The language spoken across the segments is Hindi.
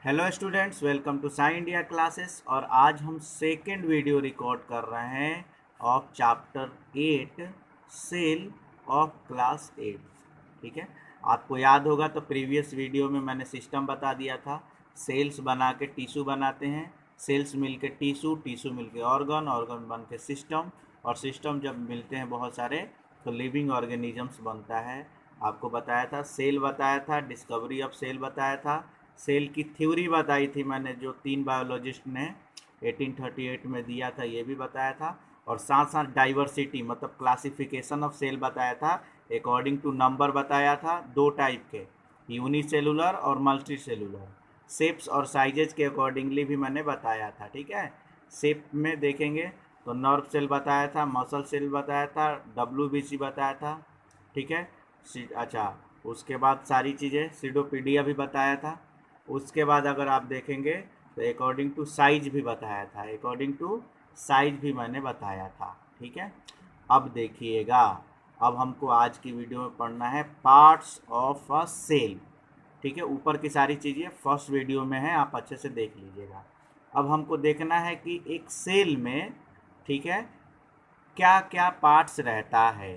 Hello students, welcome to Sai India classes. और आज हम सेकेंड वीडियो रिकॉर्ड कर रहे हैं of chapter 8 cell of class 8। ठीक है, आपको याद होगा तो प्रीवियस वीडियो में मैंने सिस्टम बता दिया था। सेल्स बना के टिश्यू बनाते हैं, सेल्स मिल के टिश्यू, टिश्यू मिल के ऑर्गन, ऑर्गन बन के सिस्टम, और सिस्टम जब मिलते हैं बहुत सारे तो लिविंग ऑर्गेनिजम्स बनता है। आपको बताया था, सेल बताया था, डिस्कवरी ऑफ सेल बताया था, सेल की थ्योरी बताई थी मैंने, जो 3 बायोलॉजिस्ट ने 1838 में दिया था, ये भी बताया था। और साथ साथ डाइवर्सिटी मतलब क्लासिफिकेशन ऑफ सेल बताया था, अकॉर्डिंग टू नंबर बताया था, 2 टाइप के, यूनिसेलुलर और मल्टी सेलुलर। शेप्स और साइजेज के अकॉर्डिंगली भी मैंने बताया था। ठीक है, शेप में देखेंगे तो नर्व सेल बताया था, मसल सेल बताया था, डब्ल्यूबीसी बताया था। ठीक है, अच्छा, उसके बाद सारी चीज़ें सीडोपीडिया भी बताया था। उसके बाद अगर आप देखेंगे तो अकॉर्डिंग टू साइज भी बताया था, अकॉर्डिंग टू साइज भी मैंने बताया था। ठीक है, अब देखिएगा, अब हमको आज की वीडियो में पढ़ना है पार्ट्स ऑफ अ सेल। ठीक है, ऊपर की सारी चीज़ें फर्स्ट वीडियो में है, आप अच्छे से देख लीजिएगा। अब हमको देखना है कि एक सेल में, ठीक है, क्या क्या पार्ट्स रहता है।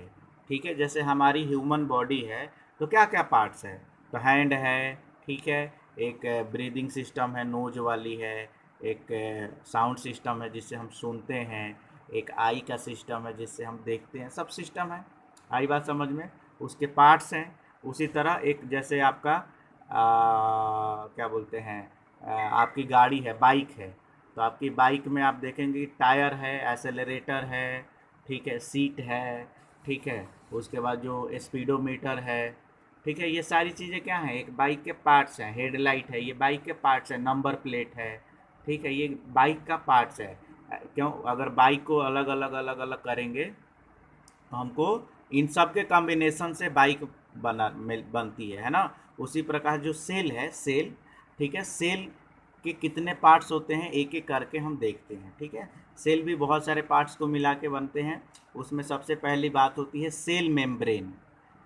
ठीक है, जैसे हमारी ह्यूमन बॉडी है तो क्या क्या पार्ट्स है, तो हैंड है, ठीक है, एक ब्रीदिंग सिस्टम है, नोज वाली है, एक साउंड सिस्टम है जिससे हम सुनते हैं, एक आई का सिस्टम है जिससे हम देखते हैं, सब सिस्टम है। आई बात समझ में, उसके पार्ट्स हैं। उसी तरह एक जैसे आपका क्या बोलते हैं, आपकी गाड़ी है, बाइक है, तो आपकी बाइक में आप देखेंगे टायर है, एक्सेलरेटर है, ठीक है, सीट है, ठीक है, उसके बाद जो स्पीडोमीटर है, ठीक है, ये सारी चीज़ें क्या हैं, एक बाइक के पार्ट्स हैं। हेडलाइट है, ये बाइक के पार्ट्स है, नंबर प्लेट है, ठीक है, ये बाइक का पार्ट्स है। क्यों, अगर बाइक को अलग अलग अलग अलग करेंगे तो हमको इन सब के कॉम्बिनेशन से बाइक बनती है ना। उसी प्रकार जो सेल है, सेल, ठीक है, सेल के कितने पार्ट्स होते हैं एक एक करके हम देखते हैं। ठीक है, सेल भी बहुत सारे पार्ट्स को मिला के बनते हैं। उसमें सबसे पहली बात होती है सेल मेम्ब्रेन।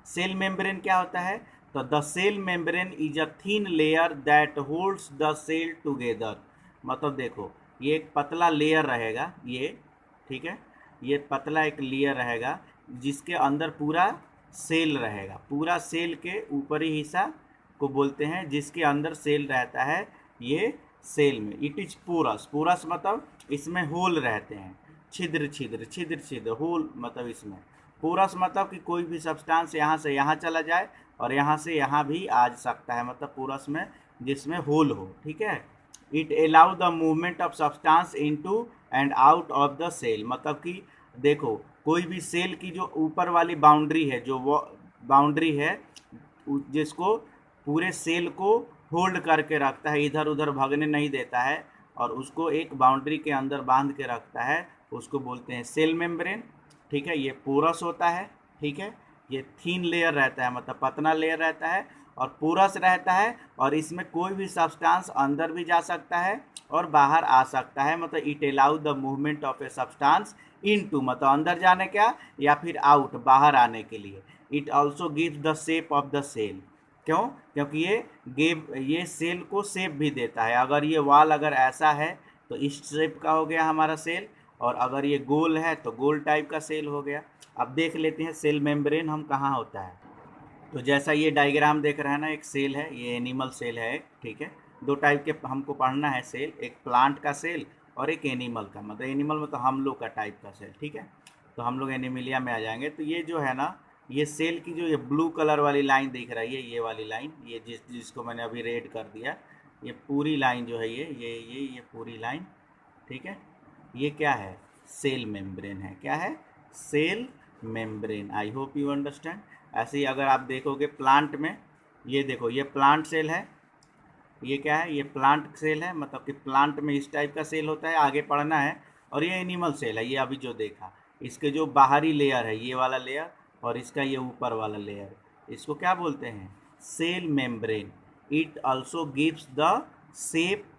सेल मेम्ब्रेन क्या होता है, तो the cell membrane is a thin layer that holds the cell together. मतलब देखो, ये एक पतला लेयर रहेगा, ये, ठीक है, ये पतला एक लेयर रहेगा जिसके अंदर पूरा सेल रहेगा। पूरा सेल के ऊपरी हिस्सा को बोलते हैं जिसके अंदर सेल रहता है, ये सेल में इट इज पोरस। पोरस मतलब इसमें होल रहते हैं, छिद्र छिद्र छिद्र छिद्र, होल मतलब इसमें। पोरस मतलब कि कोई भी सब्सटेंस यहाँ से यहाँ चला जाए और यहाँ से यहाँ भी आ सकता है, मतलब पोरस में जिसमें होल हो। ठीक है, it allow the movement of substance into and out of the cell. मतलब कि देखो, कोई भी सेल की जो ऊपर वाली बाउंड्री है, जो वो बाउंड्री है जिसको पूरे सेल को होल्ड करके रखता है, इधर उधर भागने नहीं देता है, और उसको एक बाउंड्री के अंदर बांध के रखता है, उसको बोलते हैं सेल मेम्ब्रेन। ठीक है, ये पोरस होता है, ठीक है, ये थीन लेयर रहता है, मतलब पतला लेयर रहता है और पोरस रहता है, और इसमें कोई भी सब्सटेंस अंदर भी जा सकता है और बाहर आ सकता है। मतलब it allow the movement of a substance into, मतलब अंदर जाने का या फिर आउट, बाहर आने के लिए। It also gives the shape of the cell. क्यों, क्योंकि ये सेल को शेप भी देता है। अगर ये वाल अगर ऐसा है तो इस शेप का हो गया हमारा सेल, और अगर ये गोल है तो गोल टाइप का सेल हो गया। अब देख लेते हैं सेल मेम्ब्रेन हम कहाँ होता है। तो जैसा ये डायग्राम देख रहे हैं ना, एक सेल है, ये एनिमल सेल है, ठीक है। 2 टाइप के हमको पढ़ना है सेल, एक प्लांट का सेल और एक एनिमल का। मतलब एनिमल में तो हम लोग का टाइप का सेल, ठीक है, तो हम लोग एनिमिलिया में आ जाएंगे। तो ये जो है ना, ये सेल की जो ये ब्लू कलर वाली लाइन दिख रही है, ये वाली लाइन, ये जिसको मैंने अभी रेड कर दिया, ये पूरी लाइन जो है, ये पूरी लाइन, ठीक है, ये क्या है, सेल मेम्ब्रेन है। क्या है, cell membrane. I hope you understand. ऐसे ही अगर आप देखोगे प्लांट में, ये देखो, ये प्लांट सेल है, ये क्या है, ये प्लांट सेल है, मतलब कि प्लांट में इस टाइप का सेल होता है, आगे पढ़ना है। और ये एनिमल सेल है, ये अभी जो देखा, इसके जो बाहरी लेयर है, ये वाला लेयर, और इसका ये ऊपर वाला लेयर, इसको क्या बोलते हैं, cell membrane. It also gives the shape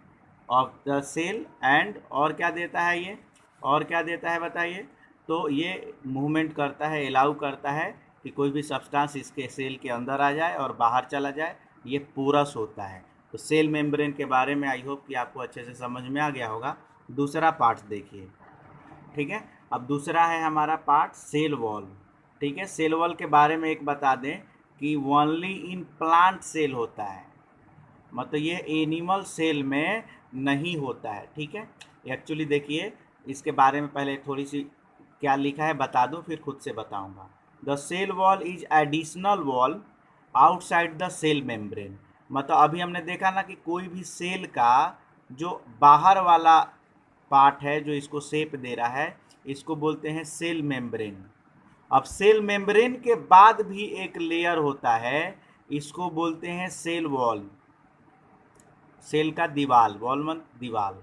of the cell and, और क्या देता है ये, और क्या देता है बताइए, तो ये मूवमेंट करता है, अलाउ करता है कि कोई भी सब्सटेंस इसके सेल के अंदर आ जाए और बाहर चला जाए। ये पोरस होता है। तो सेल मेम्ब्रेन के बारे में आई होप कि आपको अच्छे से समझ में आ गया होगा। दूसरा पार्ट देखिए, ठीक है। अब दूसरा है हमारा पार्ट सेल वॉल, ठीक है। सेल वॉल के बारे में एक बता दें कि ओनली इन प्लांट सेल होता है, मतलब ये एनिमल सेल में नहीं होता है, ठीक है। एक्चुअली देखिए इसके बारे में पहले थोड़ी सी क्या लिखा है बता दूं, फिर खुद से बताऊंगा। The cell wall is additional wall outside the cell membrane. मतलब अभी हमने देखा ना कि कोई भी सेल का जो बाहर वाला पार्ट है जो इसको शेप दे रहा है, इसको बोलते हैं सेल मेम्ब्रेन। अब सेल मेम्ब्रेन के बाद भी एक लेयर होता है, इसको बोलते हैं सेल वॉल। सेल का दीवाल, वॉल मतलब दीवाल।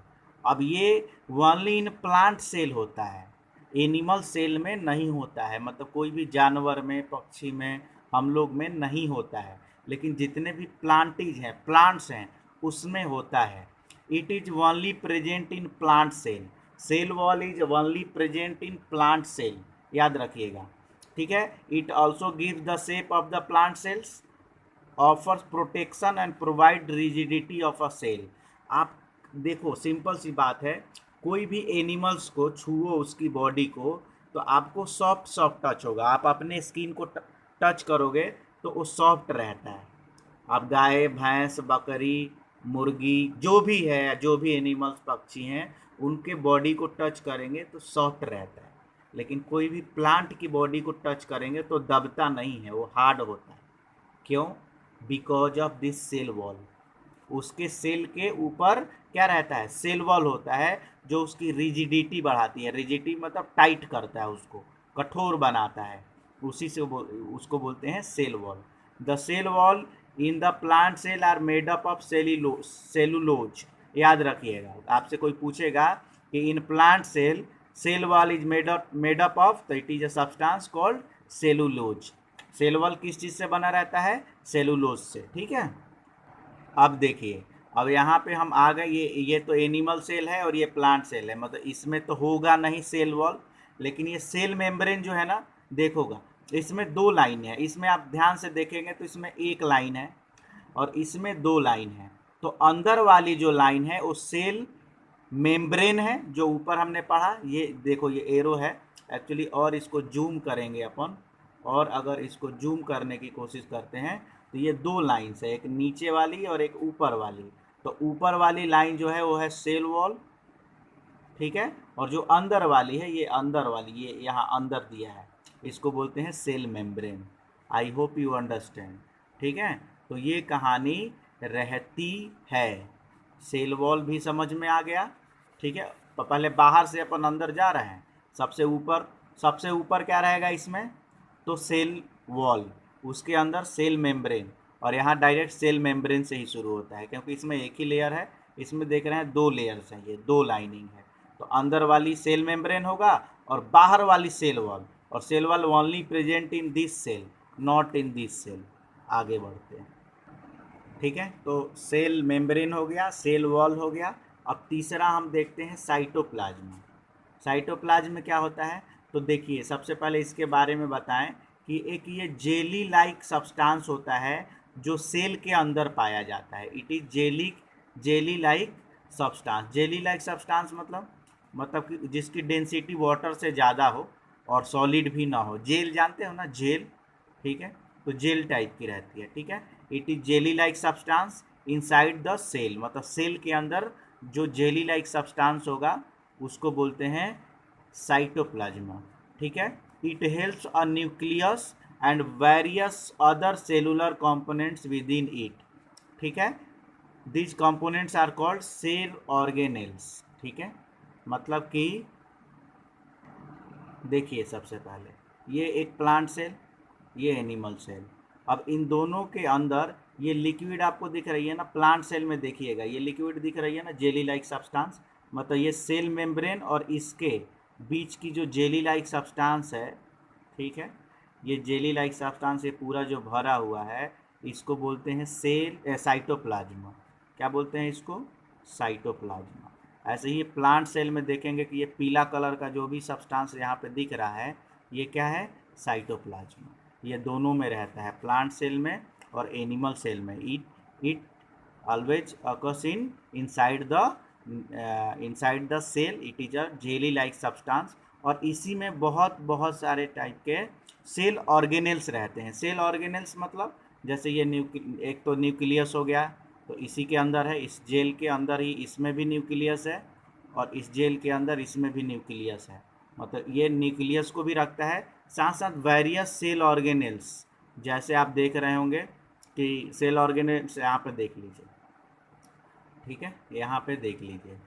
अब ये ओनली इन प्लांट सेल होता है, एनिमल सेल में नहीं होता है, मतलब कोई भी जानवर में, पक्षी में, हम लोग में नहीं होता है, लेकिन जितने भी प्लांटीज हैं, प्लांट्स हैं, उसमें होता है। It is only present in plant cell. Cell wall is only present in plant cell, याद रखिएगा, ठीक है। It also gives the shape of the plant cells, offers protection and provide rigidity of a cell. आप देखो सिंपल सी बात है, कोई भी एनिमल्स को छुओ उसकी बॉडी को, तो आपको सॉफ्ट सॉफ्ट टच होगा। आप अपने स्किन को टच करोगे तो वो सॉफ्ट रहता है। आप गाय, भैंस, बकरी, मुर्गी, जो भी है, जो भी एनिमल्स, पक्षी हैं, उनके बॉडी को टच करेंगे तो सॉफ्ट रहता है। लेकिन कोई भी प्लांट की बॉडी को टच करेंगे तो दबता नहीं है, वो हार्ड होता है। क्यों? Because of this cell wall. उसके सेल के ऊपर क्या रहता है? सेल वॉल होता है, जो उसकी रिजिडिटी बढ़ाती है। रिजिडिटी मतलब टाइट करता है उसको, कठोर बनाता है, उसी से उसको बोलते हैं cell wall. The cell wall in the plant cell are made up of cellulose. याद रखिएगा, आपसे कोई पूछेगा कि in plant cell cell wall is made up of, तो it is a substance called cellulose. Cell wall किस चीज़ से बना रहता है? सेलुलोज से, ठीक है। अब देखिए, अब यहाँ पे हम आ गए, ये तो एनिमल सेल है और ये प्लांट सेल है, मतलब इसमें तो होगा नहीं सेल वॉल। लेकिन ये सेल मेम्ब्रेन जो है ना, देखोगा इसमें दो लाइन है। इसमें आप ध्यान से देखेंगे तो इसमें एक लाइन है और इसमें दो लाइन है। तो अंदर वाली जो लाइन है वो सेल मेम्ब्रेन है, जो ऊपर हमने पढ़ा। ये देखो, ये एरो है एक्चुअली, और इसको जूम करेंगे अपन, और अगर इसको जूम करने की कोशिश करते हैं तो ये दो लाइन्स है, एक नीचे वाली और एक ऊपर वाली। तो ऊपर वाली लाइन जो है वो है सेल वॉल, ठीक है। और जो अंदर वाली है, ये अंदर वाली, ये यहाँ अंदर दिया है, इसको बोलते हैं cell membrane. I hope you understand, ठीक है। तो ये कहानी रहती है। सेल वॉल भी समझ में आ गया, ठीक है। तो पहले बाहर से अपन अंदर जा रहे हैं। सबसे ऊपर क्या रहेगा इसमें? तो सेल वॉल, उसके अंदर सेल मेम्ब्रेन, और यहाँ डायरेक्ट सेल मेम्ब्रेन से ही शुरू होता है, क्योंकि इसमें एक ही लेयर है। इसमें देख रहे हैं दो लेयर्स हैं, ये दो लाइनिंग है। तो अंदर वाली सेल मेम्ब्रेन होगा और बाहर वाली सेल वॉल, और cell wall only present in this cell, not in this cell. आगे बढ़ते हैं, ठीक है। तो सेल मेम्ब्रेन हो गया, सेल वॉल हो गया। अब तीसरा हम देखते हैं साइटोप्लाज्म। साइटोप्लाज्म में क्या होता है? तो देखिए, सबसे पहले इसके बारे में बताएं कि एक ये जेली लाइक सब्सटेंस होता है जो सेल के अंदर पाया जाता है। It is jelly like substance. Jelly like substance मतलब कि जिसकी डेंसिटी वाटर से ज़्यादा हो और सॉलिड भी ना हो। जेल जानते हो ना, जेल, ठीक है। तो जेल टाइप की रहती है, ठीक है। It is jelly like substance inside the cell, मतलब सेल के अंदर जो जेली लाइक सब्सटेंस होगा उसको बोलते हैं साइटोप्लाज्मा, ठीक है। It helps a nucleus and various other cellular components within it, ठीक है। This components are called cell organelles, ठीक है। मतलब कि देखिए, सबसे पहले ये एक प्लांट सेल, ये एनिमल सेल। अब इन दोनों के अंदर ये लिक्विड आपको दिख रही है ना, प्लांट सेल में देखिएगा ये लिक्विड दिख रही है ना, जेली लाइक सब्सटेंस। मतलब ये सेल मेम्ब्रेन और इसके बीच की जो जेली लाइक सब्सटेंस है, ठीक है, ये जेली लाइक सब्सटेंस ये पूरा जो भरा हुआ है, इसको बोलते हैं साइटोप्लाज्मा। क्या बोलते हैं इसको? साइटोप्लाज्मा। ऐसे ही प्लांट सेल में देखेंगे कि ये पीला कलर का जो भी सब्सटेंस यहाँ पे दिख रहा है, ये क्या है? साइटोप्लाज्मा। ये दोनों में रहता है, प्लांट सेल में और एनिमल सेल में। It always occurs inside the cell. It is a jelly like substance. और इसी में बहुत सारे टाइप के सेल ऑर्गेनेल्स रहते हैं. सेल ऑर्गेनेल्स मतलब जैसे ये एक तो न्यूक्लियस हो गया, तो इसी के अंदर है, इस जेल के अंदर ही इसमें भी न्यूक्लियस है, और इस जेल के अंदर इसमें भी न्यूक्लियस है. मतलब ये न्यूक्लियस को भी रखता है, साथ साथ वेरियस सेल ऑर्गेनेल्स. जैसे आप देख रहे होंगे कि सेल ऑर्गेनेल्स यहाँ पे देख लीजिए, ठीक है, यहाँ पे देख लीजिए,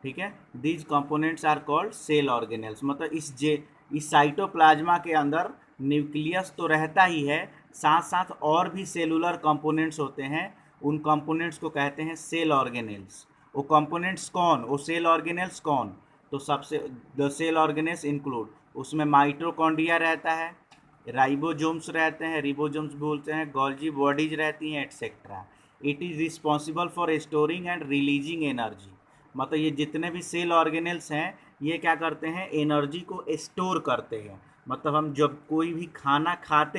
ठीक है. These components are called cell organelles. मतलब इस साइटोप्लाज्मा के अंदर न्यूक्लियस तो रहता ही है, साथ साथ और भी सेलुलर कंपोनेंट्स होते हैं. उन कंपोनेंट्स को कहते हैं सेल ऑर्गेनेल्स. वो कंपोनेंट्स कौन, वो सेल ऑर्गेनेल्स कौन? तो सबसे द सेल ऑर्गेनेल्स इंक्लूड, उसमें माइटोकॉन्ड्रिया रहता है, राइबोसोम्स रहते हैं, रिबोसोम्स बोलते हैं, गोल्जी बॉडीज रहती हैं, etcetera. It is responsible for storing and releasing energy. मतलब ये जितने भी सेल ऑर्गेनेल्स हैं ये क्या करते हैं, एनर्जी को स्टोर करते हैं. मतलब हम जब कोई भी खाना खाते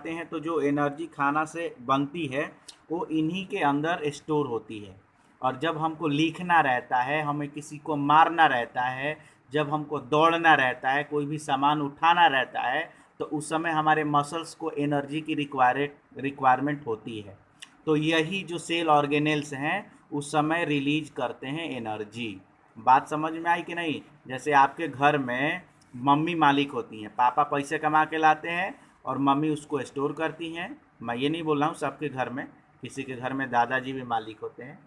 हैं तो जो एनर्जी खाना से बनती है वो इन्हीं के अंदर स्टोर होती है. और जब हमको लिखना रहता है, हमें किसी को मारना रहता है, जब हमको दौड़ना रहता है, कोई भी सामान उठाना रहता है, तो उस समय हमारे मसल्स को एनर्जी की रिक्वायरमेंट होती है. तो यही जो सेल ऑर्गेनेल्स हैं उस समय रिलीज करते हैं एनर्जी. बात समझ में आई कि नहीं? जैसे आपके घर में मम्मी मालिक होती हैं, पापा पैसे कमा के लाते हैं और मम्मी उसको स्टोर करती हैं. मैं ये नहीं बोल रहा हूँ सबके घर में, किसी के घर में दादाजी भी मालिक होते हैं,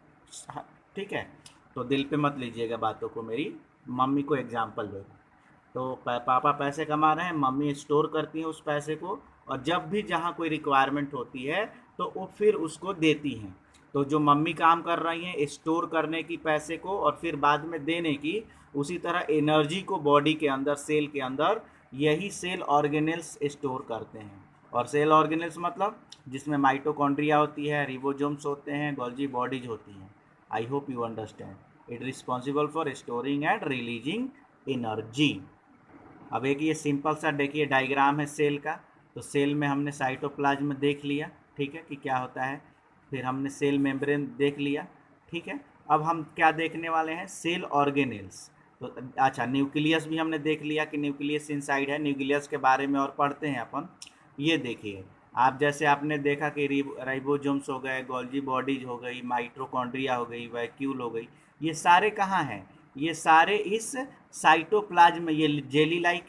ठीक है, तो दिल पे मत लीजिएगा बातों को मेरी. मम्मी को एग्जाम्पल दो. तो पापा पैसे कमा रहे हैं, मम्मी स्टोर करती हैं उस पैसे को, और जब भी जहाँ कोई रिक्वायरमेंट होती है तो वो फिर उसको देती हैं. तो जो मम्मी काम कर रही हैं स्टोर करने की पैसे को और फिर बाद में देने की, उसी तरह एनर्जी को बॉडी के अंदर, सेल के अंदर यही सेल ऑर्गेनेल्स स्टोर करते हैं. और सेल ऑर्गेनेल्स मतलब जिसमें माइटोकॉन्ड्रिया होती है, रिबोसोम्स होते हैं, गोल्जी बॉडीज होती हैं. आई hope you understand. It responsible for storing and releasing energy. अब एक ये सिंपल सा देखिए डायग्राम है सेल का. तो सेल में हमने साइटोप्लाज्म देख लिया, ठीक है, कि क्या होता है. फिर हमने सेल मेम्ब्रेन देख लिया, ठीक है. अब हम क्या देखने वाले हैं, सेल ऑर्गेनेल्स. तो अच्छा, न्यूक्लियस भी हमने देख लिया कि न्यूक्लियस इनसाइड है. न्यूक्लियस के बारे में और पढ़ते हैं अपन. ये देखिए आप, जैसे आपने देखा कि राइबोसोम्स हो गए, गोल्जी बॉडीज हो गई, माइटोकॉन्ड्रिया हो गई, वैक्यूल हो गई, ये सारे कहाँ हैं? ये सारे इस साइटोप्लाज्म, ये जेली लाइक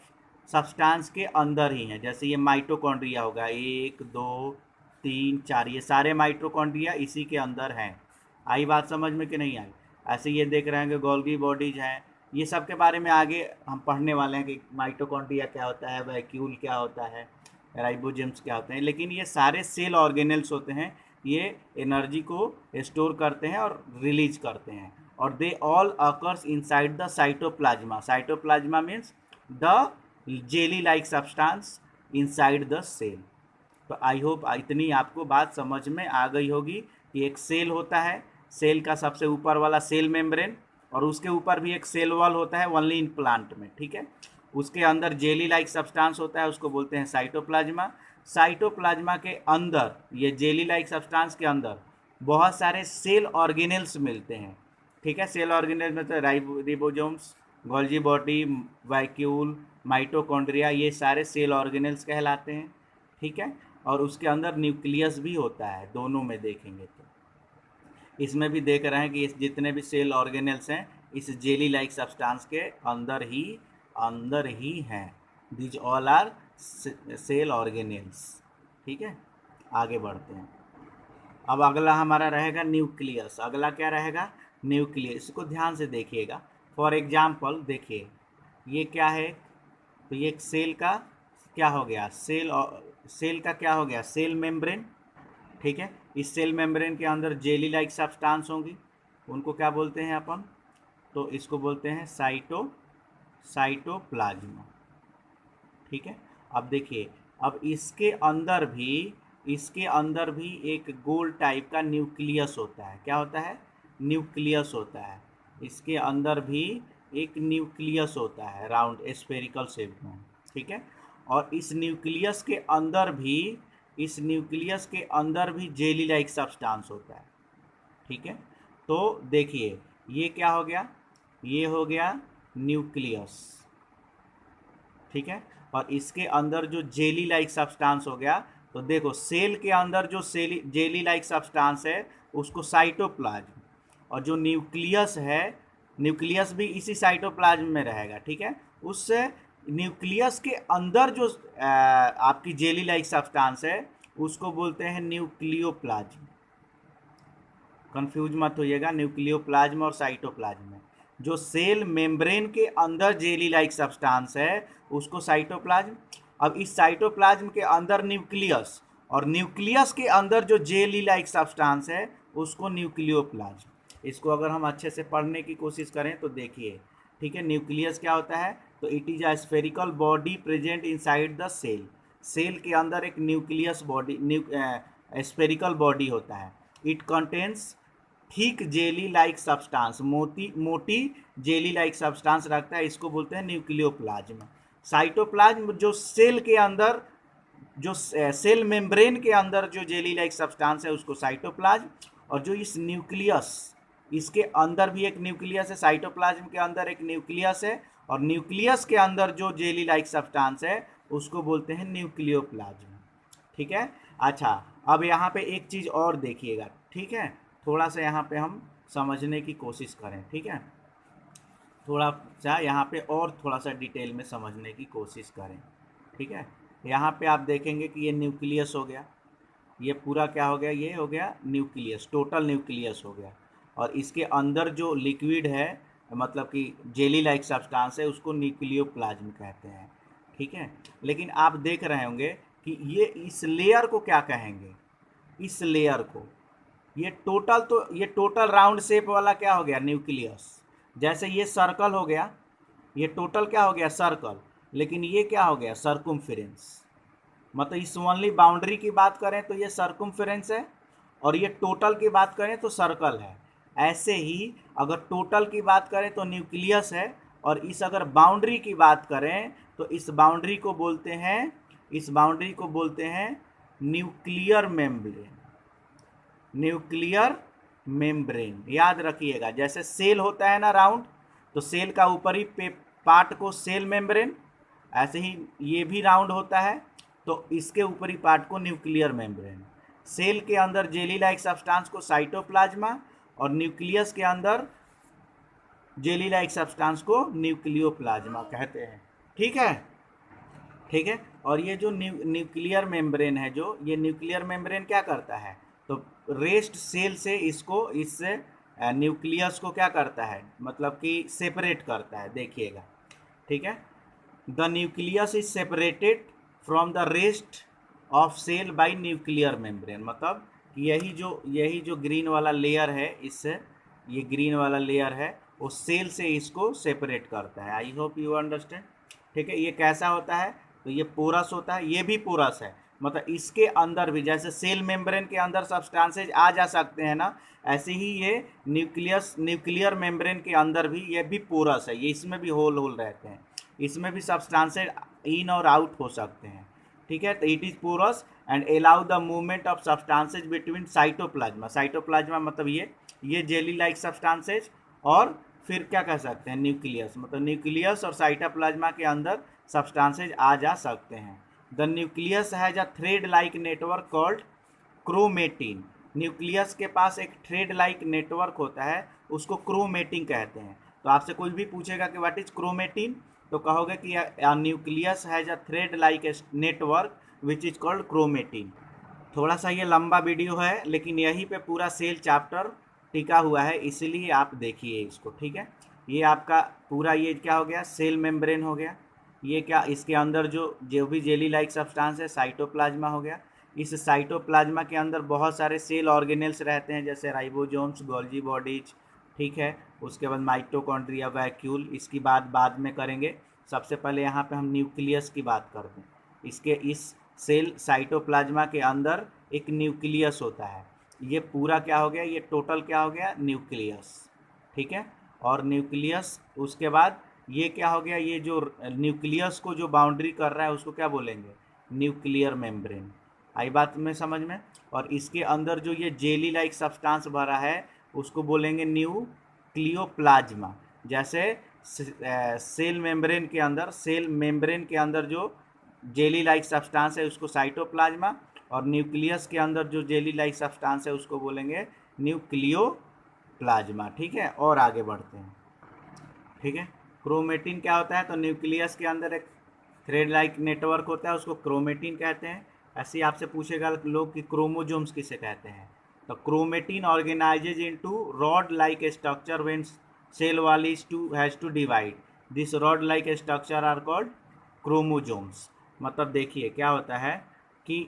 सब्सटेंस के अंदर ही हैं. जैसे ये माइटोकॉन्ड्रिया होगा, 1 2 3 4, ये सारे माइटोकॉन्ड्रिया इसी के अंदर हैं. आई बात समझ में कि नहीं आई? ऐसे ये देख रहे हैं कि गोल्गी बॉडीज हैं. ये सब के बारे में आगे हम पढ़ने वाले हैं कि माइटोकॉन्ड्रिया क्या होता है, वैक्यूल क्या होता है, राइबोसोम्स क्या होते हैं. लेकिन ये सारे सेल ऑर्गेनेल्स होते हैं, ये एनर्जी को स्टोर करते हैं और रिलीज करते हैं. और they all occurs inside the cytoplasm. Cytoplasm means the jelly like substance inside the cell. तो आई होप इतनी आपको बात समझ में आ गई होगी कि एक सेल होता है, सेल का सबसे ऊपर वाला सेल मेम्ब्रेन, और उसके ऊपर भी एक सेल वॉल होता है ओनली इन प्लांट में, ठीक है. उसके अंदर जेली लाइक सब्सटेंस होता है, उसको बोलते हैं साइटोप्लाज्मा. साइटोप्लाज्मा के अंदर, ये जेली लाइक सब्सटेंस के अंदर बहुत सारे सेल ऑर्गेनेल्स मिलते हैं, ठीक है. सेल ऑर्गेनेल्स में तो रिबोसोम्स, गोल्जी बॉडी, वैक्यूल, माइटोकॉन्ड्रिया, ये सारे सेल ऑर्गेनेल्स कहलाते हैं, ठीक है. और उसके अंदर न्यूक्लियस भी होता है, दोनों में देखेंगे तो. इसमें भी देख रहे हैं कि इस जितने भी सेल ऑर्गेनेल्स हैं इस जेली लाइक सब्सटेंस के अंदर ही हैं. These all are cell organelles, ठीक है. आगे बढ़ते हैं. अब अगला हमारा रहेगा न्यूक्लियस. अगला क्या रहेगा, न्यूक्लियस. इसको ध्यान से देखिएगा. फॉर एग्जाम्पल देखिए ये क्या है, तो ये एक सेल का क्या हो गया, सेल का क्या हो गया, सेल मेम्ब्रेन, ठीक है. इस सेल मेम्ब्रेन के अंदर जेली लाइक सब्सटेंस होंगी, उनको क्या बोलते हैं अपन, तो इसको बोलते हैं साइटोप्लाज्मा, ठीक है. अब देखिए, अब इसके अंदर भी एक गोल टाइप का न्यूक्लियस होता है. क्या होता है, न्यूक्लियस होता है. इसके अंदर भी एक न्यूक्लियस होता है राउंड स्फेरिकल शेप में, ठीक है. और इस न्यूक्लियस के अंदर भी इस न्यूक्लियस के अंदर भी जेली लाइक सब्सटेंस होता है। ठीक है, तो देखिए ये क्या हो गया, ये हो गया न्यूक्लियस। ठीक है, और इसके अंदर जो जेली लाइक सब्सटेंस हो गया, तो देखो सेल के अंदर जो जेली लाइक सब्सटेंस है उसको साइटोप्लाज्म, और जो न्यूक्लियस है, न्यूक्लियस भी इसी साइटोप्लाज्म में रहेगा। ठीक है, उससे न्यूक्लियस के अंदर जो आपकी जेली लाइक सब्सटेंस है उसको बोलते हैं न्यूक्लियोप्लाज्म। कंफ्यूज मत होइएगा न्यूक्लियोप्लाज्म और साइटोप्लाज्म में। जो सेल मेम्ब्रेन के अंदर जेली लाइक सब्सटेंस है उसको साइटोप्लाज्म। अब इस साइटोप्लाज्म के अंदर न्यूक्लियस, और न्यूक्लियस के अंदर जो जेली लाइक सब्सटेंस है उसको न्यूक्लियोप्लाज्म। इसको अगर हम अच्छे से पढ़ने की कोशिश करें तो देखिए, ठीक है, न्यूक्लियस क्या होता है, तो it is a spherical body present inside the cell. Cell के अंदर एक न्यूक्लियस बॉडी, स्फेरिकल बॉडी होता है। It contains thick jelly like substance, मोटी जेली लाइक सब्सटेंस रखता है, इसको बोलते हैं न्यूक्लियोप्लाज्म। साइटोप्लाज्म जो सेल के अंदर, जो सेल मेम्ब्रेन के अंदर जो जेली लाइक सब्सटेंस है उसको साइटोप्लाज्म, और जो इस न्यूक्लियस, इसके अंदर भी एक न्यूक्लियस है, साइटोप्लाज्म के अंदर एक न्यूक्लियस है, और न्यूक्लियस के अंदर जो जेली लाइक सब्सटेंस है उसको बोलते हैं न्यूक्लियोप्लाज्म। ठीक है, अच्छा अब यहाँ पे एक चीज़ और देखिएगा। ठीक है, थोड़ा सा यहाँ पे हम समझने की कोशिश करें। ठीक है, थोड़ा सा यहाँ पे और थोड़ा सा डिटेल में समझने की कोशिश करें। ठीक है, यहाँ पे आप देखेंगे कि ये न्यूक्लियस हो गया, ये पूरा क्या हो गया, ये हो गया न्यूक्लियस, टोटल न्यूक्लियस हो गया, और इसके अंदर जो लिक्विड है, मतलब कि जेली लाइक सब्सटेंस है, उसको न्यूक्लियोप्लाज्म कहते हैं। ठीक है, लेकिन आप देख रहे होंगे कि ये इस लेयर को क्या कहेंगे, इस लेयर को, ये टोटल, तो ये टोटल राउंड शेप वाला क्या हो गया, न्यूक्लियस। जैसे ये सर्कल हो गया, ये टोटल क्या हो गया, सर्कल, लेकिन ये क्या हो गया, सर्कुम्फेरेंस। मतलब इस ओनली बाउंड्री की बात करें तो ये सर्कुम्फेरेंस है, और ये टोटल की बात करें तो सर्कल है। ऐसे ही अगर टोटल की बात करें तो न्यूक्लियस है, और इस अगर बाउंड्री की बात करें तो इस बाउंड्री को बोलते हैं, इस बाउंड्री को बोलते हैं न्यूक्लियर मेम्ब्रेन। न्यूक्लियर मेम्ब्रेन याद रखिएगा, जैसे सेल होता है ना राउंड, तो सेल का ऊपरी पार्ट को सेल मेम्ब्रेन, ऐसे ही ये भी राउंड होता है, तो इसके ऊपरी पार्ट को न्यूक्लियर मेम्ब्रेन। सेल के अंदर जेली लाइक सब्सटेंस को साइटोप्लाज्मा, और न्यूक्लियस के अंदर जेली लाइक सब्सटेंस को न्यूक्लियोप्लाज्मा कहते हैं। ठीक है, ठीक है, और ये जो न्यूक्लियर मेम्ब्रेन है, जो ये न्यूक्लियर मेम्ब्रेन क्या करता है, तो रेस्ट सेल से इसको, इससे न्यूक्लियस को क्या करता है, मतलब कि सेपरेट करता है। देखिएगा, ठीक है, the nucleus is separated from the rest of cell by nuclear membrane. मतलब यही जो ग्रीन वाला लेयर है, इससे ये ग्रीन वाला लेयर है, वो सेल से इसको सेपरेट करता है। आई होप यू अंडरस्टैंड। ठीक है, ये कैसा होता है, तो ये पोरस होता है, ये भी पोरस है, मतलब इसके अंदर भी जैसे सेल मेम्ब्रेन के अंदर सब्सटेंसेज आ जा सकते हैं ना, ऐसे ही ये न्यूक्लियर मेम्ब्रेन के अंदर भी ये भी पोरस है, ये इसमें भी होल रहते हैं, इसमें भी सब्सटेंसेज इन और आउट हो सकते हैं। ठीक है, तो it is porous and allow the movement of substances between cytoplasm. Cytoplasm मतलब ये जेली लाइक सब्सटेंसेज, और फिर क्या कह सकते हैं, न्यूक्लियस, मतलब न्यूक्लियस और साइटोप्लाज्मा के अंदर सब्सटेंसेज आ जा सकते हैं। The nucleus has a thread like network called chromatin. Nucleus के पास एक थ्रेड लाइक नेटवर्क होता है, उसको क्रोमेटिन कहते हैं। तो आपसे कोई भी पूछेगा कि व्हाट इज क्रोमेटिन, तो कहोगे कि nucleus has a thread like network which is called chromatin. थोड़ा सा ये लंबा वीडियो है, लेकिन यहीं पे पूरा सेल चैप्टर टिका हुआ है, इसीलिए आप देखिए इसको। ठीक है, ये आपका पूरा ये क्या हो गया, सेल मेम्ब्रेन हो गया। ये क्या, इसके अंदर जो भी जेली लाइक सब्सटेंस है, साइटोप्लाज्मा हो गया। इस साइटोप्लाज्मा के अंदर बहुत सारे सेल ऑर्गेनेल्स रहते हैं, जैसे राइबोसोम्स, गोल्गी बॉडीज। ठीक है, उसके बाद माइटोकॉन्ड्रिया, वैक्यूल, इसकी बात बाद में करेंगे। सबसे पहले यहाँ पे हम न्यूक्लियस की बात करते हैं। इस सेल साइटोप्लाज्मा के अंदर एक न्यूक्लियस होता है, ये पूरा क्या हो गया, ये टोटल क्या हो गया, न्यूक्लियस। ठीक है, और न्यूक्लियस, उसके बाद ये क्या हो गया, ये जो न्यूक्लियस को जो बाउंड्री कर रहा है उसको क्या बोलेंगे, न्यूक्लियर मेम्ब्रेन। आई बात में समझ में। और इसके अंदर जो ये जेली लाइक सब्सटेंस भरा है उसको बोलेंगे न्यूक्लियोप्लाज्मा। जैसे सेल मेम्ब्रेन के अंदर जो जेली लाइक सब्सटेंस है उसको साइटोप्लाज्मा, और न्यूक्लियस के अंदर जो जेली लाइक सब्सटेंस है उसको बोलेंगे न्यूक्लियोप्लाज्मा। ठीक है, और आगे बढ़ते हैं। ठीक है, क्रोमेटिन क्या होता है, तो न्यूक्लियस के अंदर एक थ्रेड लाइक नेटवर्क होता है, उसको क्रोमेटिन कहते हैं। ऐसे ही आपसे पूछेगा लोग कि क्रोमोजोम्स किसे कहते हैं, तो chromatin organizes into rod like structure when cell wall is to has to divide, this rod like structure are called chromosomes. मतलब देखिए क्या होता है कि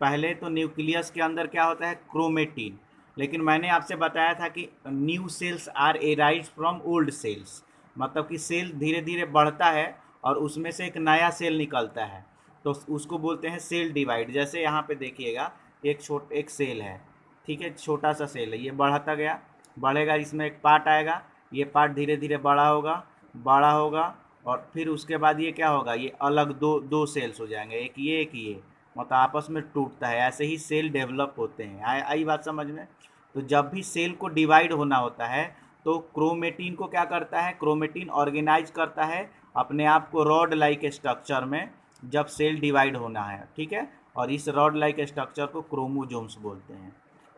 पहले तो न्यूक्लियस के अंदर क्या होता है, क्रोमेटिन, लेकिन मैंने आपसे बताया था कि new cells are arise from old cells, मतलब कि सेल धीरे धीरे बढ़ता है और उसमें से एक नया सेल निकलता है, तो उसको बोलते हैं सेल डिवाइड। जैसे यहाँ पे देखिएगा एक सेल है, ठीक है, छोटा सा सेल है, ये बढ़ता गया, बढ़ेगा, इसमें एक पार्ट आएगा, ये पार्ट धीरे धीरे बड़ा होगा और फिर उसके बाद ये क्या होगा, ये अलग दो दो सेल्स हो जाएंगे, एक ये, मतलब आपस में टूटता है। ऐसे ही सेल डेवलप होते हैं। आई बात समझ में। तो जब भी सेल को डिवाइड होना होता है तो क्रोमेटिन को क्या करता है, क्रोमेटिन ऑर्गेनाइज करता है अपने आप को रॉड लाइक स्ट्रक्चर में जब सेल डिवाइड होना है। ठीक है, और इस रॉड लाइक स्ट्रक्चर को क्रोमोजोम्स बोलते हैं।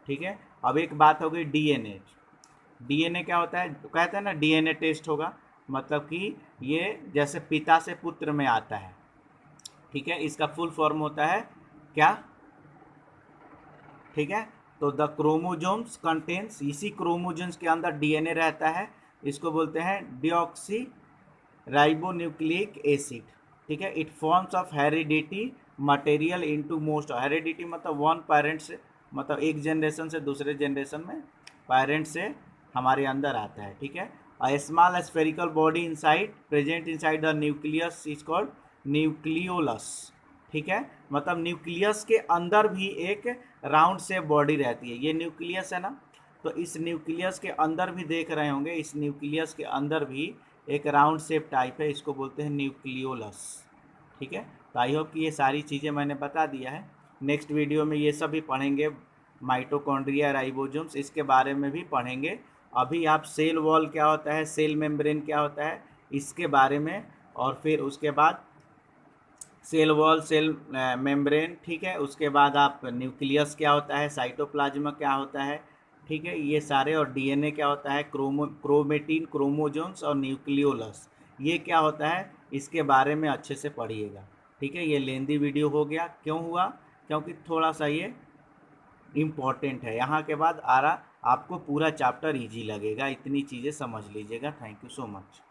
ठीक है, अब एक बात हो गई डीएनए। डीएनए क्या होता है, कहते हैं ना डीएनए टेस्ट होगा, मतलब कि ये जैसे पिता से पुत्र में आता है। ठीक है, इसका फुल फॉर्म होता है क्या, ठीक है, तो द क्रोमोजोम्स कंटेन्स, इसी क्रोमोजोम्स के अंदर डीएनए रहता है, इसको बोलते हैं डिऑक्सी राइबोन्यूक्लिक एसिड। ठीक है, it forms of heredity material into most, heredity मतलब वन पेरेंट से, मतलब एक जनरेशन से दूसरे जनरेशन में पेरेंट से हमारे अंदर आता है। ठीक है, a small spherical body inside present inside the nucleus is called nucleolus. ठीक है, मतलब न्यूक्लियस के अंदर भी एक राउंड से बॉडी रहती है, ये न्यूक्लियस है ना, तो इस न्यूक्लियस के अंदर भी देख रहे होंगे, इस न्यूक्लियस के अंदर भी एक राउंड शेप टाइप है, इसको बोलते हैं न्यूक्लियोलस। ठीक है, तो आई होप कि ये सारी चीज़ें मैंने बता दिया है। नेक्स्ट वीडियो में ये सब भी पढ़ेंगे, माइटोकॉन्ड्रिया, राइबोसोम्स, इसके बारे में भी पढ़ेंगे। अभी आप सेल वॉल क्या होता है, सेल मेम्ब्रेन क्या होता है, इसके बारे में, और फिर उसके बाद सेल वॉल, सेल मेम्ब्रेन, ठीक है, उसके बाद आप न्यूक्लियस क्या होता है, साइटोप्लाज्मा क्या होता है, ठीक है, ये सारे, और डीएनए क्या होता है, क्रोमेटिन, क्रोमोजोम्स और न्यूक्लियोलस, ये क्या होता है, इसके बारे में अच्छे से पढ़िएगा। ठीक है, ये लेंदी वीडियो हो गया, क्यों हुआ, क्योंकि थोड़ा सा ये इम्पॉर्टेंट है। यहाँ के बाद आपको पूरा चैप्टर ईजी लगेगा, इतनी चीज़ें समझ लीजिएगा। Thank you so much.